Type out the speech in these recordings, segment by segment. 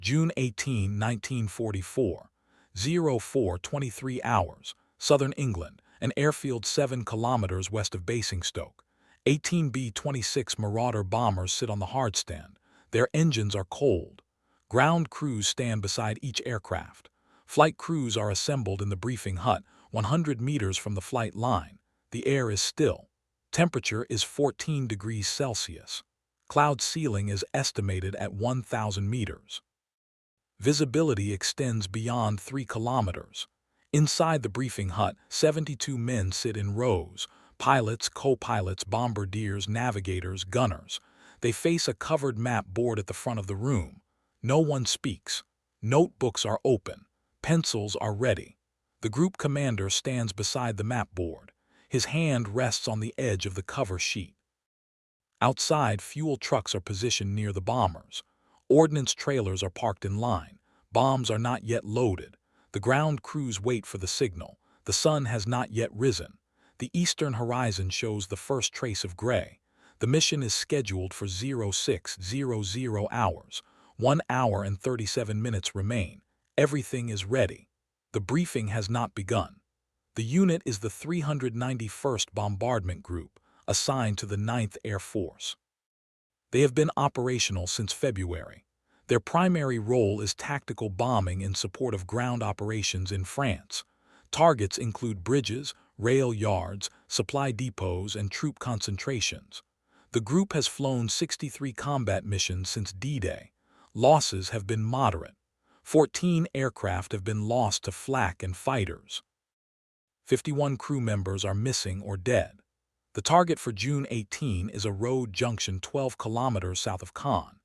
June 18, 1944, 04:23 hours, Southern England, an airfield 7 kilometers west of Basingstoke. 18 B-26 Marauder bombers sit on the hardstand. Their engines are cold. Ground crews stand beside each aircraft. Flight crews are assembled in the briefing hut, 100 meters from the flight line. The air is still. Temperature is 14 degrees Celsius. Cloud ceiling is estimated at 1,000 meters. Visibility extends beyond 3 kilometers. Inside the briefing hut, 72 men sit in rows: pilots, co-pilots, bombardiers, navigators, gunners. They face a covered map board at the front of the room. No one speaks. Notebooks are open. Pencils are ready. The group commander stands beside the map board. His hand rests on the edge of the cover sheet. Outside, fuel trucks are positioned near the bombers. Ordnance trailers are parked in line. Bombs are not yet loaded. The ground crews wait for the signal. The sun has not yet risen. The eastern horizon shows the first trace of gray. The mission is scheduled for 06:00 hours. 1 hour and 37 minutes remain. Everything is ready. The briefing has not begun. The unit is the 391st Bombardment Group, assigned to the 9th Air Force. They have been operational since February. Their primary role is tactical bombing in support of ground operations in France. Targets include bridges, rail yards, supply depots, and troop concentrations. The group has flown 63 combat missions since D-Day. Losses have been moderate. 14 aircraft have been lost to flak and fighters. 51 crew members are missing or dead. The target for June 18 is a road junction 12 kilometers south of Caen.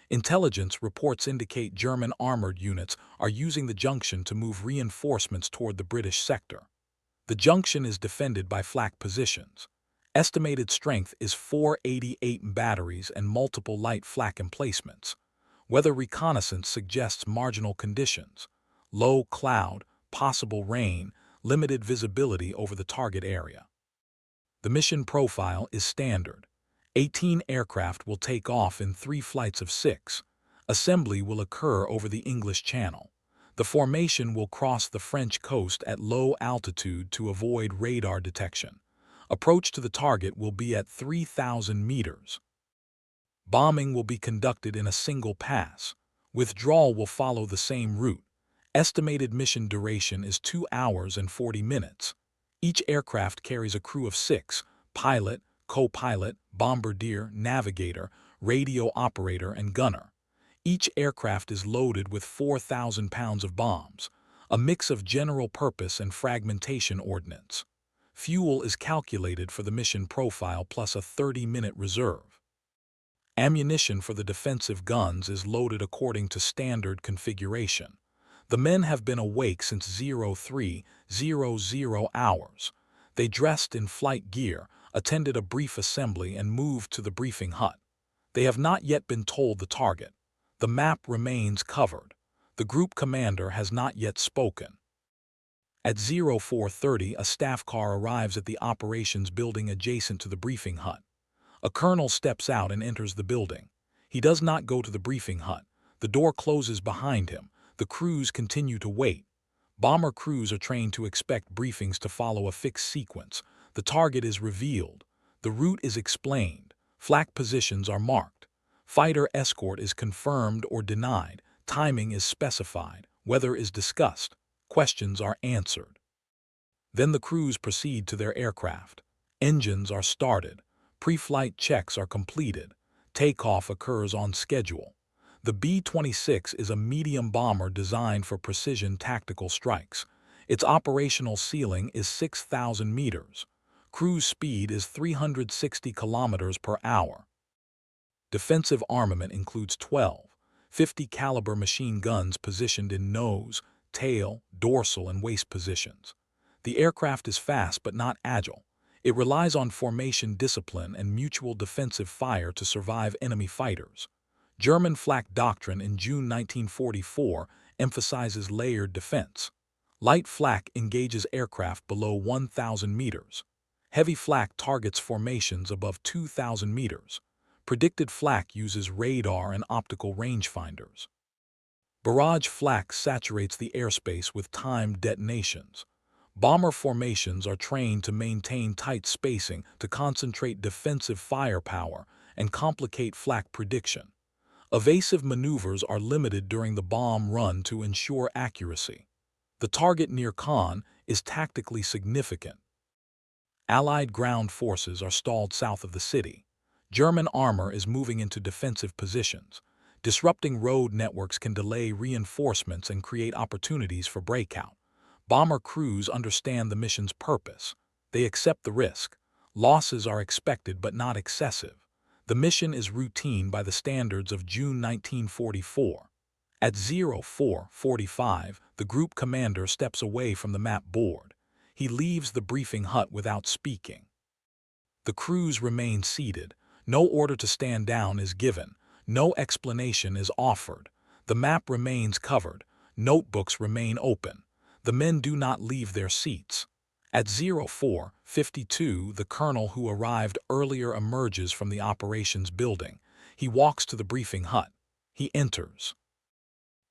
Intelligence reports indicate German armored units are using the junction to move reinforcements toward the British sector. The junction is defended by flak positions. Estimated strength is 488 batteries and multiple light flak emplacements. Weather reconnaissance suggests marginal conditions: low cloud, possible rain, limited visibility over the target area. The mission profile is standard. 18 aircraft will take off in 3 flights of 6. Assembly will occur over the English Channel. The formation will cross the French coast at low altitude to avoid radar detection. Approach to the target will be at 3,000 meters. Bombing will be conducted in a single pass. Withdrawal will follow the same route. Estimated mission duration is 2 hours and 40 minutes. Each aircraft carries a crew of 6: pilot, co-pilot, bombardier, navigator, radio operator, and gunner. Each aircraft is loaded with 4,000 pounds of bombs, a mix of general purpose and fragmentation ordnance. Fuel is calculated for the mission profile plus a 30-minute reserve. Ammunition for the defensive guns is loaded according to standard configuration. The men have been awake since 03:00 hours. They dressed in flight gear, attended a brief assembly, and moved to the briefing hut. They have not yet been told the target. The map remains covered. The group commander has not yet spoken. At 04:30, a staff car arrives at the operations building adjacent to the briefing hut. A colonel steps out and enters the building. He does not go to the briefing hut. The door closes behind him. The crews continue to wait. Bomber crews are trained to expect briefings to follow a fixed sequence. The target is revealed. The route is explained. Flak positions are marked. Fighter escort is confirmed or denied. Timing is specified. Weather is discussed. Questions are answered. Then the crews proceed to their aircraft. Engines are started. Pre-flight checks are completed. Takeoff occurs on schedule. The B-26 is a medium bomber designed for precision tactical strikes. Its operational ceiling is 6,000 meters. Cruise speed is 360 kilometers per hour. Defensive armament includes 12 .50 caliber machine guns positioned in nose, tail, dorsal, and waist positions. The aircraft is fast but not agile. It relies on formation discipline and mutual defensive fire to survive enemy fighters. German flak doctrine in June 1944 emphasizes layered defense. Light flak engages aircraft below 1,000 meters. Heavy flak targets formations above 2,000 meters. Predicted flak uses radar and optical rangefinders. Barrage flak saturates the airspace with timed detonations. Bomber formations are trained to maintain tight spacing to concentrate defensive firepower and complicate flak prediction. Evasive maneuvers are limited during the bomb run to ensure accuracy. The target near Caen is tactically significant. Allied ground forces are stalled south of the city. German armor is moving into defensive positions. Disrupting road networks can delay reinforcements and create opportunities for breakout. Bomber crews understand the mission's purpose. They accept the risk. Losses are expected but not excessive. The mission is routine by the standards of June 1944. At 04:45, the group commander steps away from the map board. He leaves the briefing hut without speaking. The crews remain seated. No order to stand down is given. No explanation is offered. The map remains covered. Notebooks remain open. The men do not leave their seats. At 04:52, the colonel who arrived earlier emerges from the operations building. He walks to the briefing hut. He enters.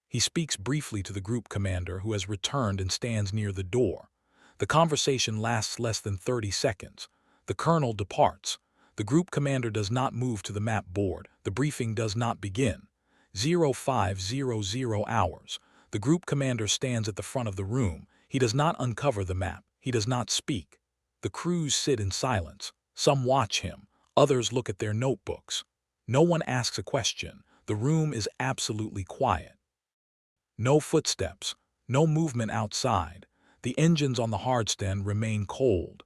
He speaks briefly to the group commander who has returned and stands near the door. The conversation lasts less than 30 seconds. The colonel departs. The group commander does not move to the map board. The briefing does not begin. 05:00 hours. The group commander stands at the front of the room. He does not uncover the map. He does not speak. The crews sit in silence. Some watch him. Others look at their notebooks. No one asks a question. The room is absolutely quiet. No footsteps. No movement outside. The engines on the hardstand remain cold.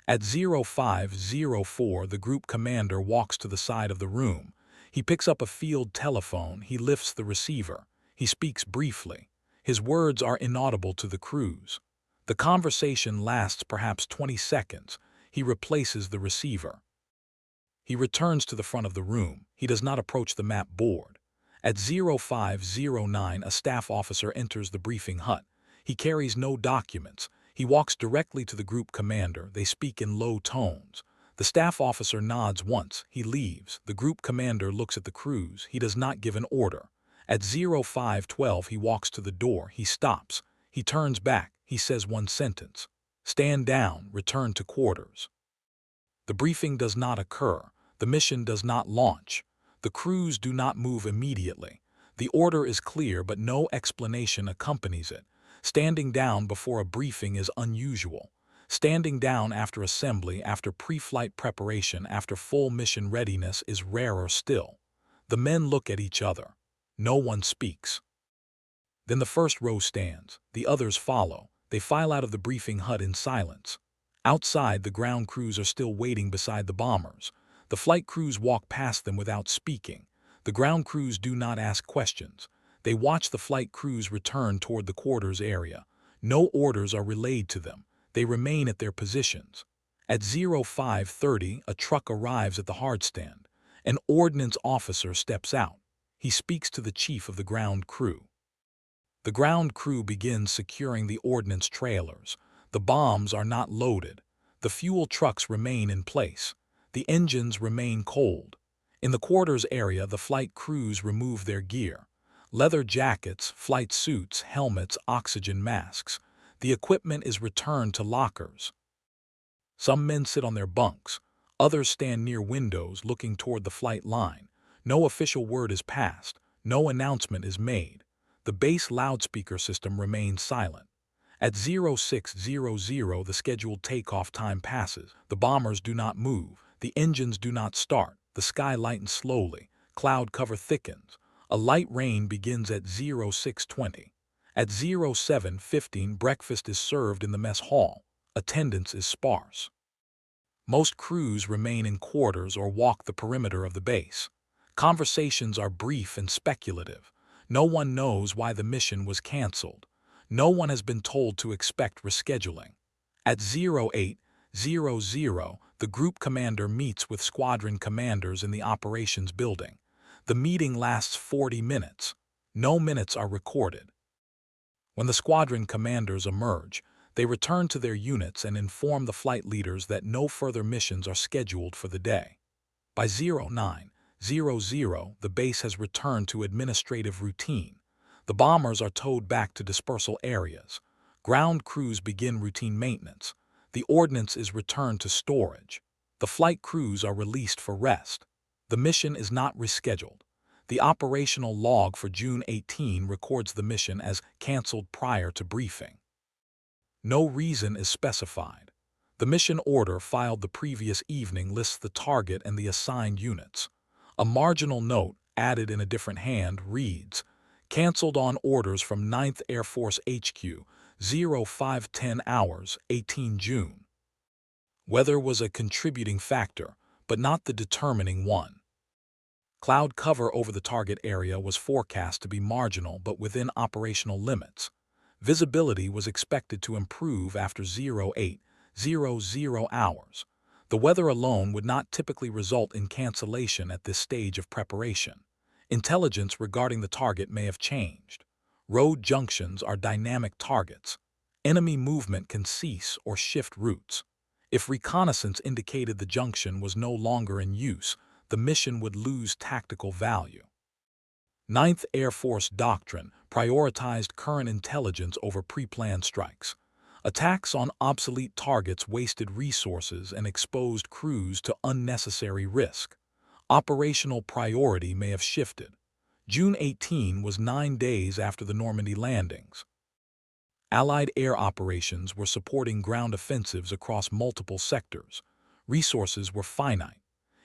At 05:04, the group commander walks to the side of the room. He picks up a field telephone. He lifts the receiver. He speaks briefly. His words are inaudible to the crews. The conversation lasts perhaps 20 seconds. He replaces the receiver. He returns to the front of the room. He does not approach the map board. At 05:09, a staff officer enters the briefing hut. He carries no documents. He walks directly to the group commander. They speak in low tones. The staff officer nods once. He leaves. The group commander looks at the crews. He does not give an order. At 05:12, he walks to the door. He stops. He turns back. He says one sentence. "Stand down. Return to quarters." The briefing does not occur. The mission does not launch. The crews do not move immediately. The order is clear, but no explanation accompanies it. Standing down before a briefing is unusual. Standing down after assembly, after pre-flight preparation, after full mission readiness is rarer still. The men look at each other. No one speaks. Then the first row stands. The others follow. They file out of the briefing hut in silence. Outside, the ground crews are still waiting beside the bombers. The flight crews walk past them without speaking. The ground crews do not ask questions. They watch the flight crews return toward the quarters area. No orders are relayed to them. They remain at their positions. At 05:30, a truck arrives at the hardstand. An ordnance officer steps out. He speaks to the chief of the ground crew. The ground crew begins securing the ordnance trailers. The bombs are not loaded. The fuel trucks remain in place. The engines remain cold. In the quarters area, the flight crews remove their gear. Leather jackets, flight suits, helmets, oxygen masks. The equipment is returned to lockers. Some men sit on their bunks. Others stand near windows looking toward the flight line. No official word is passed. No announcement is made. The base loudspeaker system remains silent. At 06:00, the scheduled takeoff time passes. The bombers do not move. The engines do not start. The sky lightens slowly. Cloud cover thickens. A light rain begins at 06:20. At 07:15, breakfast is served in the mess hall. Attendance is sparse. Most crews remain in quarters or walk the perimeter of the base. Conversations are brief and speculative. No one knows why the mission was canceled. No one has been told to expect rescheduling. At 08:00, the group commander meets with squadron commanders in the operations building. The meeting lasts 40 minutes. No minutes are recorded. When the squadron commanders emerge, they return to their units and inform the flight leaders that no further missions are scheduled for the day. By 09:00, the base has returned to administrative routine. The bombers are towed back to dispersal areas. Ground crews begin routine maintenance. The ordnance is returned to storage. The flight crews are released for rest. The mission is not rescheduled. The operational log for June 18 records the mission as canceled prior to briefing. No reason is specified. The mission order filed the previous evening lists the target and the assigned units. A marginal note, added in a different hand, reads, "Canceled on orders from 9th Air Force HQ, 0510 hours, 18 June. Weather was a contributing factor, but not the determining one. Cloud cover over the target area was forecast to be marginal but within operational limits. Visibility was expected to improve after 0800 hours. The weather alone would not typically result in cancellation at this stage of preparation. Intelligence regarding the target may have changed. Road junctions are dynamic targets. Enemy movement can cease or shift routes. If reconnaissance indicated the junction was no longer in use, the mission would lose tactical value. 9th Air Force doctrine prioritized current intelligence over pre-planned strikes. Attacks on obsolete targets wasted resources and exposed crews to unnecessary risk. Operational priority may have shifted. June 18 was 9 days after the Normandy landings. Allied air operations were supporting ground offensives across multiple sectors. Resources were finite.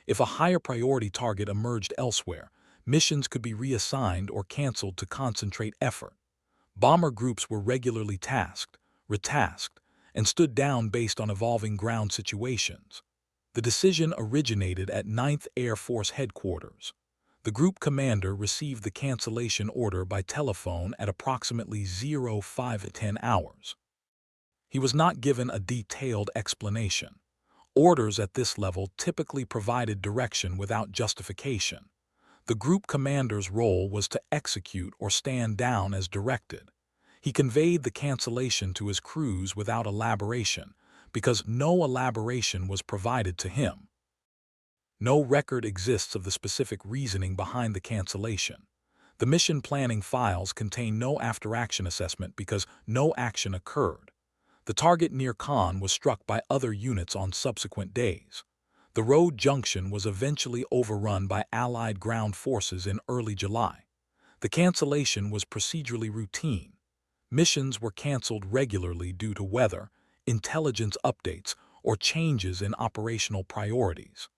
If a higher priority target emerged elsewhere, missions could be reassigned or canceled to concentrate effort. Bomber groups were regularly tasked, retasked, and stood down based on evolving ground situations. The decision originated at 9th Air Force Headquarters. The group commander received the cancellation order by telephone at approximately 0510 hours. He was not given a detailed explanation. Orders at this level typically provided direction without justification. The group commander's role was to execute or stand down as directed. He conveyed the cancellation to his crews without elaboration, because no elaboration was provided to him. No record exists of the specific reasoning behind the cancellation. The mission planning files contain no after-action assessment because no action occurred. The target near Caen was struck by other units on subsequent days. The road junction was eventually overrun by Allied ground forces in early July. The cancellation was procedurally routine. Missions were canceled regularly due to weather, intelligence updates, or changes in operational priorities.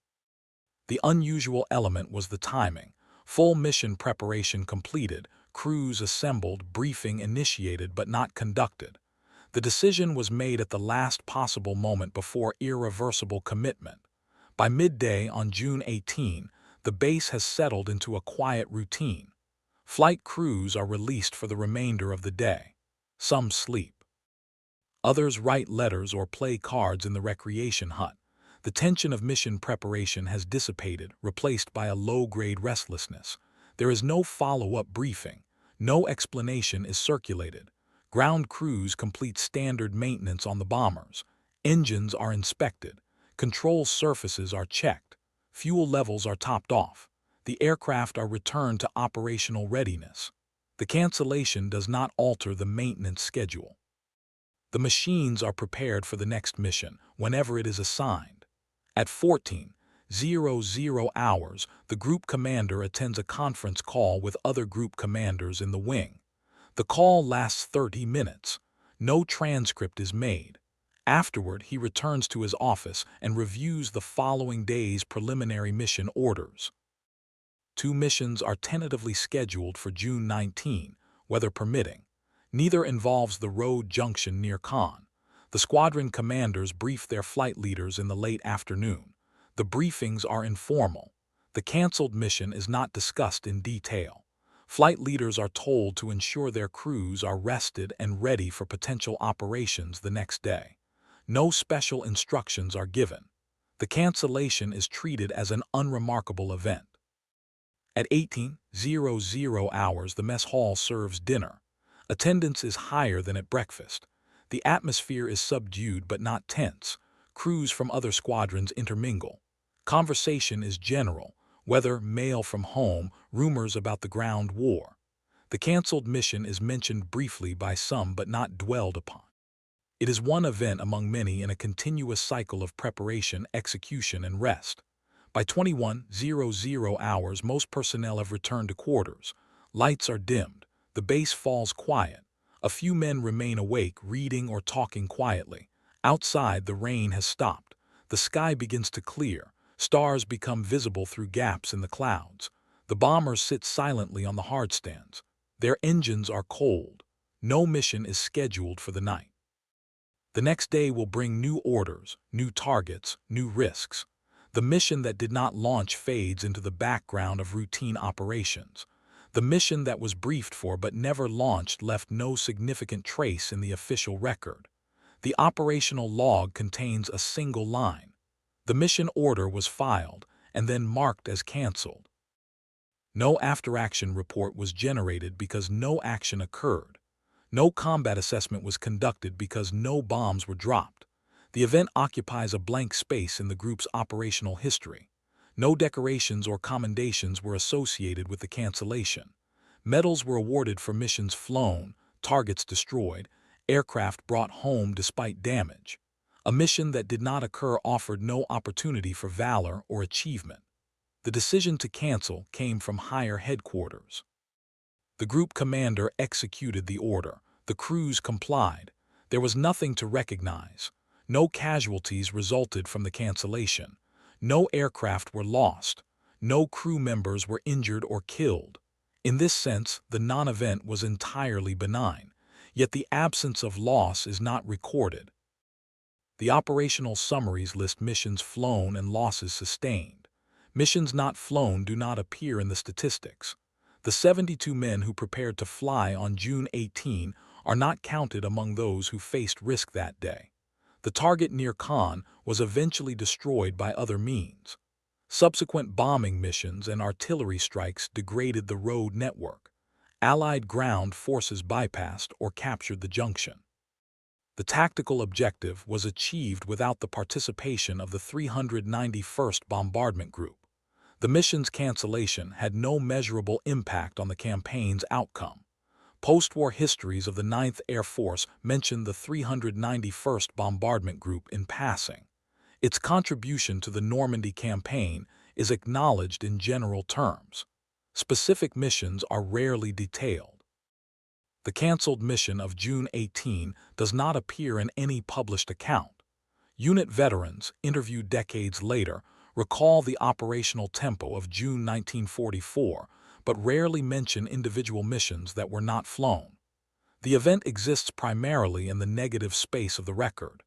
The unusual element was the timing. Full mission preparation completed, crews assembled, briefing initiated but not conducted. The decision was made at the last possible moment before irreversible commitment. By midday on June 18, the base has settled into a quiet routine. Flight crews are released for the remainder of the day. Some sleep. Others write letters or play cards in the recreation hut. The tension of mission preparation has dissipated, replaced by a low-grade restlessness. There is no follow-up briefing. No explanation is circulated. Ground crews complete standard maintenance on the bombers. Engines are inspected. Control surfaces are checked. Fuel levels are topped off. The aircraft are returned to operational readiness. The cancellation does not alter the maintenance schedule. The machines are prepared for the next mission, whenever it is assigned. At 14:00 hours, the group commander attends a conference call with other group commanders in the wing. The call lasts 30 minutes. No transcript is made. Afterward, he returns to his office and reviews the following day's preliminary mission orders. 2 missions are tentatively scheduled for June 19, weather permitting. Neither involves the road junction near Caen. The squadron commanders brief their flight leaders in the late afternoon. The briefings are informal. The canceled mission is not discussed in detail. Flight leaders are told to ensure their crews are rested and ready for potential operations the next day. No special instructions are given. The cancellation is treated as an unremarkable event. At 18:00 hours, the mess hall serves dinner. Attendance is higher than at breakfast. The atmosphere is subdued but not tense. Crews from other squadrons intermingle. Conversation is general, whether mail from home, rumors about the ground war. The canceled mission is mentioned briefly by some but not dwelled upon. It is one event among many in a continuous cycle of preparation, execution, and rest. By 21:00 hours, most personnel have returned to quarters. Lights are dimmed. The base falls quiet. A few men remain awake, reading or talking quietly. Outside, the rain has stopped. The sky begins to clear. Stars become visible through gaps in the clouds. The bombers sit silently on the hardstands. Their engines are cold. No mission is scheduled for the night. The next day will bring new orders, new targets, new risks. The mission that did not launch fades into the background of routine operations. The mission that was briefed for but never launched left no significant trace in the official record. The operational log contains a single line. The mission order was filed and then marked as canceled. No after-action report was generated because no action occurred. No combat assessment was conducted because no bombs were dropped. The event occupies a blank space in the group's operational history. No decorations or commendations were associated with the cancellation. Medals were awarded for missions flown, targets destroyed, aircraft brought home despite damage. A mission that did not occur offered no opportunity for valor or achievement. The decision to cancel came from higher headquarters. The group commander executed the order. The crews complied. There was nothing to recognize. No casualties resulted from the cancellation. No aircraft were lost. No crew members were injured or killed. In this sense, the non-event was entirely benign, yet the absence of loss is not recorded. The operational summaries list missions flown and losses sustained. Missions not flown do not appear in the statistics. The 72 men who prepared to fly on June 18 are not counted among those who faced risk that day. The target near Caen was eventually destroyed by other means. Subsequent bombing missions and artillery strikes degraded the road network. Allied ground forces bypassed or captured the junction. The tactical objective was achieved without the participation of the 391st Bombardment Group. The mission's cancellation had no measurable impact on the campaign's outcome. Post-war histories of the 9th Air Force mention the 391st Bombardment Group in passing. Its contribution to the Normandy campaign is acknowledged in general terms. Specific missions are rarely detailed. The canceled mission of June 18 does not appear in any published account. Unit veterans, interviewed decades later, recall the operational tempo of June 1944, but rarely mention individual missions that were not flown. The event exists primarily in the negative space of the record.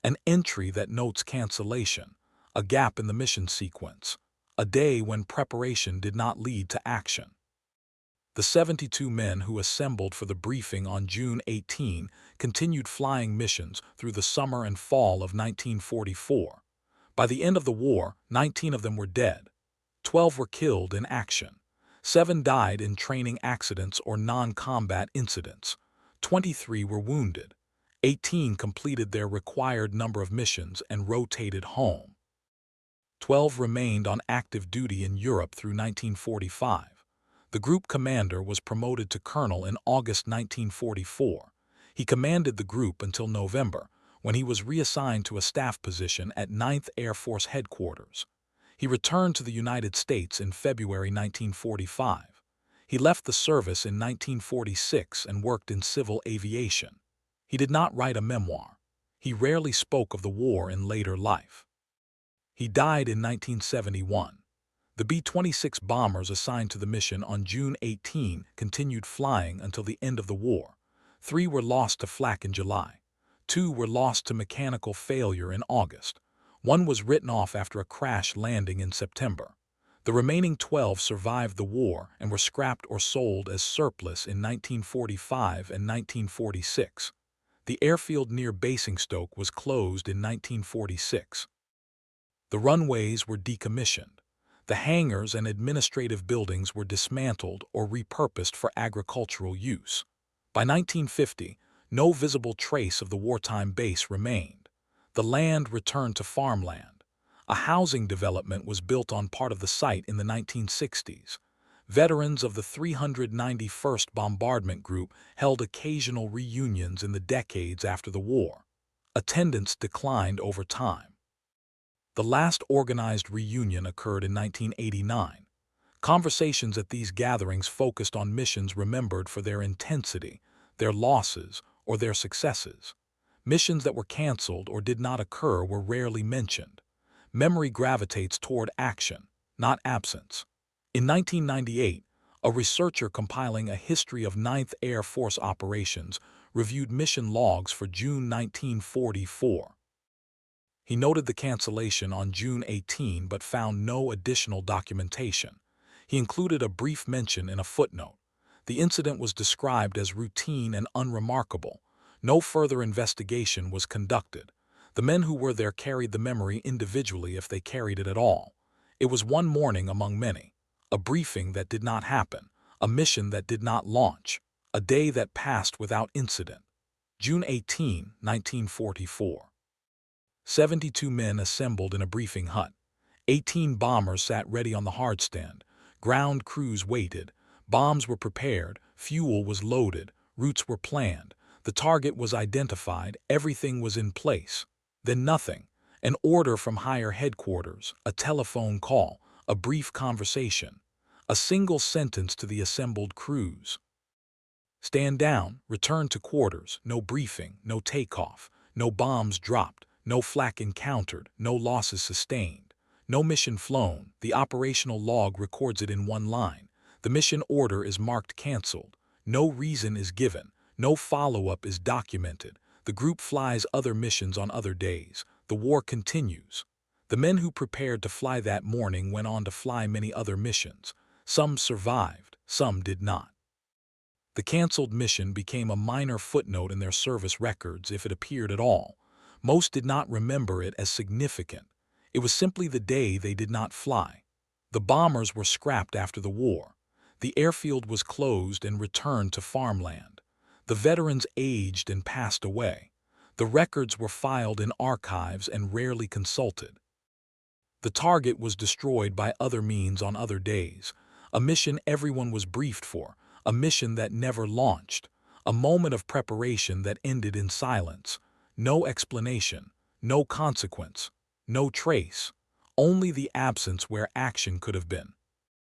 An entry that notes cancellation, a gap in the mission sequence, a day when preparation did not lead to action. The 72 men who assembled for the briefing on June 18 continued flying missions through the summer and fall of 1944. By the end of the war, 19 of them were dead. 12 were killed in action. 7 died in training accidents or non-combat incidents. 23 were wounded. 18 completed their required number of missions and rotated home. 12 remained on active duty in Europe through 1945. The group commander was promoted to colonel in August 1944. He commanded the group until November, when he was reassigned to a staff position at 9th Air Force Headquarters. He returned to the United States in February 1945. He left the service in 1946 and worked in civil aviation. He did not write a memoir. He rarely spoke of the war in later life. He died in 1971. The B-26 bombers assigned to the mission on June 18 continued flying until the end of the war. 3 were lost to flak in July. 2 were lost to mechanical failure in August. 1 was written off after a crash landing in September. The remaining 12 survived the war and were scrapped or sold as surplus in 1945 and 1946. The airfield near Basingstoke was closed in 1946. The runways were decommissioned. The hangars and administrative buildings were dismantled or repurposed for agricultural use. By 1950, no visible trace of the wartime base remained. The land returned to farmland. A housing development was built on part of the site in the 1960s. Veterans of the 391st Bombardment Group held occasional reunions in the decades after the war. Attendance declined over time. The last organized reunion occurred in 1989. Conversations at these gatherings focused on missions remembered for their intensity, their losses, or their successes. Missions that were canceled or did not occur were rarely mentioned. Memory gravitates toward action, not absence. In 1998, a researcher compiling a history of 9th Air Force operations reviewed mission logs for June 1944. He noted the cancellation on June 18 but found no additional documentation. He included a brief mention in a footnote. The incident was described as routine and unremarkable. No further investigation was conducted. The men who were there carried the memory individually if they carried it at all. It was one morning among many. A briefing that did not happen. A mission that did not launch. A day that passed without incident. June 18, 1944. 72 men assembled in a briefing hut. 18 bombers sat ready on the hardstand. Ground crews waited. Bombs were prepared. Fuel was loaded. Routes were planned. The target was identified. Everything was in place. Then nothing. An order from higher headquarters, a telephone call, a brief conversation. A single sentence to the assembled crews. Stand down, return to quarters, no briefing, no takeoff, no bombs dropped, no flak encountered, no losses sustained, no mission flown. The operational log records it in one line. The mission order is marked canceled. No reason is given. No follow-up is documented. The group flies other missions on other days. The war continues. The men who prepared to fly that morning went on to fly many other missions. Some survived, some did not. The canceled mission became a minor footnote in their service records if it appeared at all. Most did not remember it as significant. It was simply the day they did not fly. The bombers were scrapped after the war. The airfield was closed and returned to farmland. The veterans aged and passed away. The records were filed in archives and rarely consulted. The target was destroyed by other means on other days. A mission everyone was briefed for. A mission that never launched. A moment of preparation that ended in silence. No explanation, no consequence, no trace. Only the absence where action could have been.